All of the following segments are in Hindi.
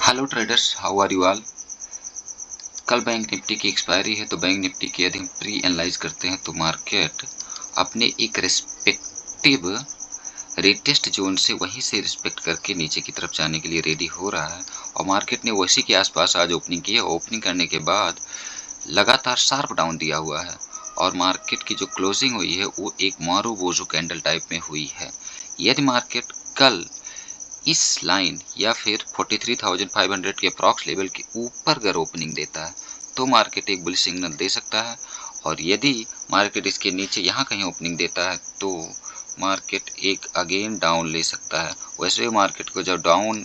Hello traders, how are you all. कल बैंक निफ्टी की एक्सपायरी है, तो बैंक निफ्टी की यदि हम प्री एनालाइज करते हैं तो मार्केट अपने एक रिस्पेक्टिव रेटेस्ट जोन से वहीं से रिस्पेक्ट करके नीचे की तरफ जाने के लिए रेडी हो रहा है। और मार्केट ने उसी के आसपास आज ओपनिंग की है। ओपनिंग करने के बाद लगातार शार्प डाउन दिया हुआ है और मार्केट की जो क्लोजिंग हुई है वो एक मारू बोझू कैंडल टाइप में हुई है। यदि मार्केट कल इस लाइन या फिर 43,500 के अप्रॉक्स लेवल के ऊपर अगर ओपनिंग देता है तो मार्केट एक बुलिश सिग्नल दे सकता है। और यदि मार्केट इसके नीचे यहाँ कहीं ओपनिंग देता है तो मार्केट एक अगेन डाउन ले सकता है। वैसे मार्केट को जो डाउन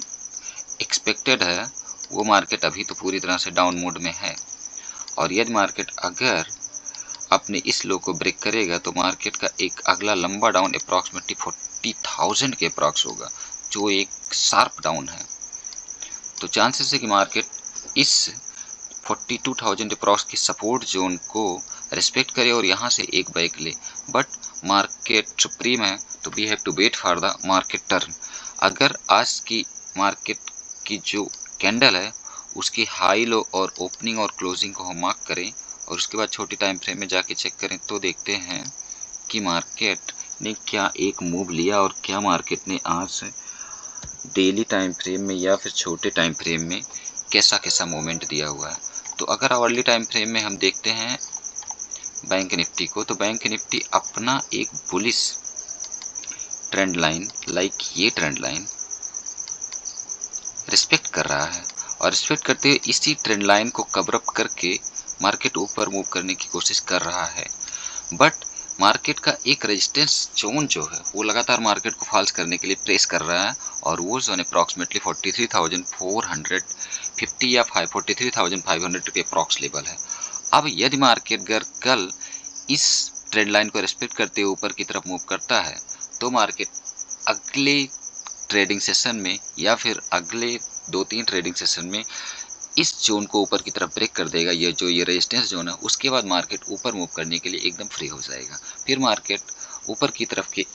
एक्सपेक्टेड है वो मार्केट अभी तो पूरी तरह से डाउन मोड में है। और यदि मार्केट अगर अपने इस लो को ब्रेक करेगा तो मार्केट का एक अगला लंबा डाउन अप्रॉक्सीमेटली 40,000 के अप्रॉक्स होगा, जो एक शार्प डाउन है। तो चांसेस है कि मार्केट इस 42,000 अप्रॉक्स की सपोर्ट जोन को रिस्पेक्ट करे और यहाँ से एक बैक ले। बट मार्केट सुप्रीम है तो we have to wait for the market turn. अगर आज की मार्केट की जो कैंडल है उसकी हाई लो और ओपनिंग और क्लोजिंग को हम मार्क करें और उसके बाद छोटी टाइम फ्रेम में जाके चेक करें तो देखते हैं कि मार्केट ने क्या एक मूव लिया और क्या मार्केट ने आज डेली टाइम फ्रेम में या फिर छोटे टाइम फ्रेम में कैसा कैसा मूवमेंट दिया हुआ है। तो अगर आवर्ली टाइम फ्रेम में हम देखते हैं बैंक निफ्टी को, तो बैंक निफ्टी अपना एक बुलिश ट्रेंड लाइन लाइक ये ट्रेंड लाइन रिस्पेक्ट कर रहा है और रिस्पेक्ट करते हुए इसी ट्रेंड लाइन को कवर अप करके मार्केट ऊपर मूव करने की कोशिश कर रहा है। बट मार्केट का एक रेजिस्टेंस जोन जो है वो लगातार मार्केट को फॉल्स करने के लिए प्रेस कर रहा है और वो जोन अप्रॉक्सीमेटली 43,450 या 43,500 के अप्रॉक्स लेवल है। अब यदि मार्केट अगर कल इस ट्रेंड लाइन को रिस्पेक्ट करते हुए ऊपर की तरफ मूव करता है तो मार्केट अगले ट्रेडिंग सेशन में या फिर अगले 2-3 ट्रेडिंग सेशन में इस जोन को ऊपर की तरफ ब्रेक कर देगा। ये जो ये रेजिस्टेंस जोन है उसके बाद मार्केट ऊपर मूव करने के लिए एकदम फ्री हो जाएगा। फिर मार्केट ऊपर की तरफ के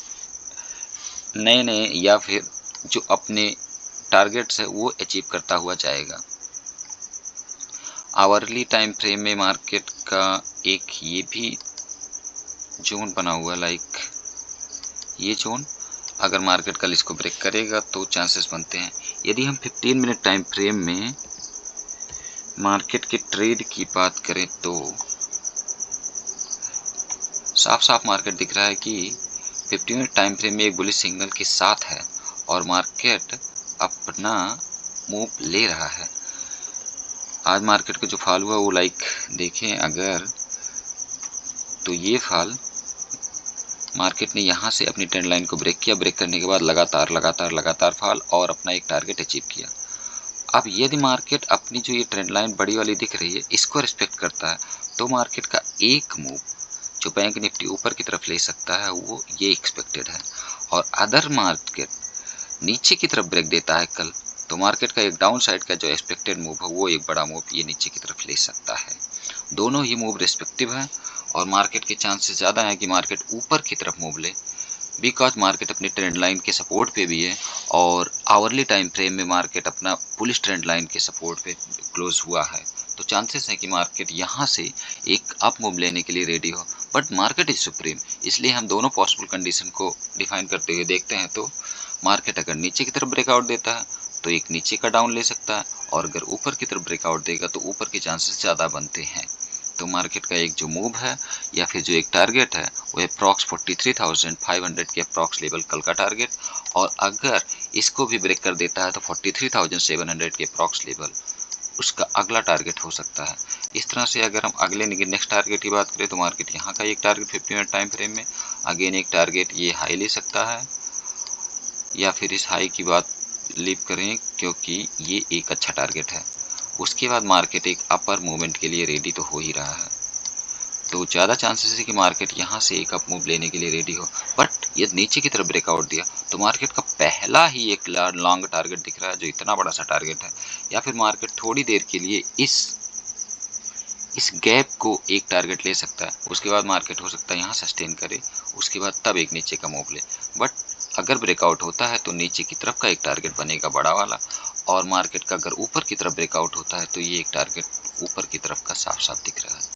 नए नए या फिर जो अपने टारगेट्स है वो अचीव करता हुआ जाएगा। आवरली टाइम फ्रेम में मार्केट का एक ये भी जोन बना हुआ लाइक ये जोन, अगर मार्केट कल इसको ब्रेक करेगा तो चांसेस बनते हैं। यदि हम 15 मिनट टाइम फ्रेम में मार्केट के ट्रेड की बात करें तो साफ साफ मार्केट दिख रहा है कि 15 मिनट टाइम फ्रेम में एक बुलिश सिग्नल के साथ है और मार्केट अपना मूव ले रहा है। आज मार्केट का जो फॉल हुआ वो लाइक देखें अगर तो ये फॉल मार्केट ने यहाँ से अपनी ट्रेंड लाइन को ब्रेक किया, ब्रेक करने के बाद लगातार लगातार लगातार फॉल और अपना एक टारगेट अचीव किया। अब यदि मार्केट अपनी जो ये ट्रेंड लाइन बड़ी वाली दिख रही है इसको रिस्पेक्ट करता है तो मार्केट का एक मूव जो बैंक निफ्टी ऊपर की तरफ ले सकता है वो ये एक्सपेक्टेड है। और अदर मार्केट नीचे की तरफ ब्रेक देता है कल तो मार्केट का एक डाउन साइड का जो एक्सपेक्टेड मूव है वो एक बड़ा मूव ये नीचे की तरफ ले सकता है। दोनों ही मूव रिस्पेक्टिव है और मार्केट के चांसेस ज़्यादा हैं कि मार्केट ऊपर की तरफ मूव ले, बिकॉज मार्केट अपनी ट्रेंड लाइन के सपोर्ट पे भी है और आवरली टाइम फ्रेम में मार्केट अपना पुलिश ट्रेंड लाइन के सपोर्ट पे क्लोज हुआ है। तो चांसेस है कि मार्केट यहाँ से एक अप मूव लेने के लिए रेडी हो। बट मार्केट इज सुप्रीम, इसलिए हम दोनों पॉसिबल कंडीशन को डिफाइन करते हुए देखते हैं। तो मार्केट अगर नीचे की तरफ ब्रेकआउट देता है तो एक नीचे का डाउन ले सकता है और अगर ऊपर की तरफ ब्रेकआउट देगा तो ऊपर के चांसेस ज़्यादा बनते हैं। तो मार्केट का एक जो मूव है या फिर जो एक टारगेट है वो अप्रॉक्स 43,500 के अप्रॉक्स लेवल कल का टारगेट, और अगर इसको भी ब्रेक कर देता है तो 43,700 के अप्रॉक्स लेवल उसका अगला टारगेट हो सकता है। इस तरह से अगर हम अगले नेक्स्ट टारगेट की बात करें तो मार्केट यहाँ का एक टारगेट 50 मिनट टाइम फ्रेम में अगेन एक टारगेट ये हाई ले सकता है या फिर इस हाई की बात लीव करें क्योंकि ये एक अच्छा टारगेट है। उसके बाद मार्केट एक अपर मूवमेंट के लिए रेडी तो हो ही रहा है। तो ज़्यादा चांसेस है कि मार्केट यहाँ से एक अप मूव लेने के लिए रेडी हो। बट यदि नीचे की तरफ ब्रेकआउट दिया तो मार्केट का पहला ही एक लॉन्ग टारगेट दिख रहा है जो इतना बड़ा सा टारगेट है, या फिर मार्केट थोड़ी देर के लिए इस गैप को एक टारगेट ले सकता है। उसके बाद मार्केट हो सकता है यहाँ सस्टेन करे, उसके बाद तब एक नीचे का मूव ले। बट अगर ब्रेकआउट होता है तो नीचे की तरफ का एक टारगेट बनेगा बड़ा वाला, और मार्केट का अगर ऊपर की तरफ ब्रेकआउट होता है तो ये एक टारगेट ऊपर की तरफ का साफ साफ दिख रहा है।